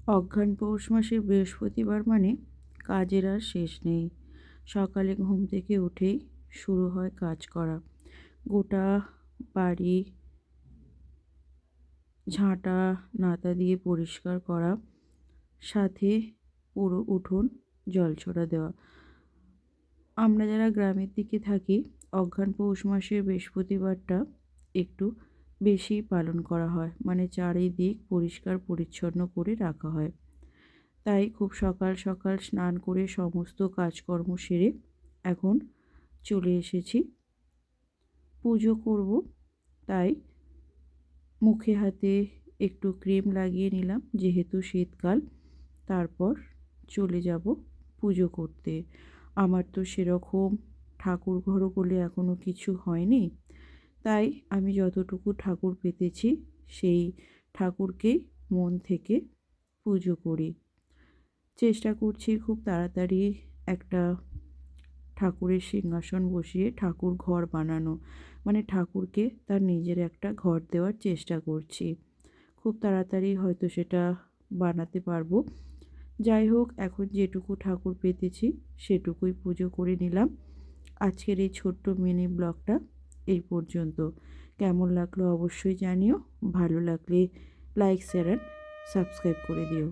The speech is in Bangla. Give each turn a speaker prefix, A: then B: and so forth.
A: অঘ্রান পৌষ মাসের বৃহস্পতিবার মানে কাজের আর শেষ নেই। সকালে ঘুম থেকে উঠেই শুরু হয় কাজ করা। গোটা বাড়ি ঝাঁটা নাতা দিয়ে পরিষ্কার করা, সাথে পুরো উঠোন জলছড়া দেওয়া। আমরা যারা গ্রামের দিকে থাকি, অঘ্রান পৌষ মাসের বৃহস্পতিবারটা একটু বেশি পালন করা হয়, মানে চারিদিক পরিষ্কার পরিচ্ছন্ন করে রাখা হয়। তাই খুব সকাল সকাল স্নান করে সমস্ত কাজকর্ম সেরে এখন চলে এসেছি পুজো করব। তাই মুখে হাতে একটু ক্রিম লাগিয়ে নিলাম, যেহেতু শীতকাল। তারপর চলে যাব পুজো করতে। আমার তো সেরকম ঠাকুর ঘরও বলে এখনও কিছু হয়নি, তাই আমি যতটুকু ঠাকুর পেতেছি সেই ঠাকুরকেই মন থেকে পুজো করি। চেষ্টা করছি খুব তাড়াতাড়ি একটা ঠাকুরের সিংহাসন বসিয়ে ঠাকুর ঘর বানানো, মানে ঠাকুরকে তার নিজের একটা ঘর দেওয়ার চেষ্টা করছি। খুব তাড়াতাড়ি হয়তো সেটা বানাতে পারবো। যাই হোক, এখন যেটুকু ঠাকুর পেতেছি সেটুকুই পুজো করে নিলাম। আজকের এই ছোট্ট মিনি ব্লগটা এই পর্যন্ত। কেমন লাগলো অবশ্যই জানিও। ভালো লাগলে লাইক, শেয়ার অ্যান্ড সাবস্ক্রাইব করে দিও।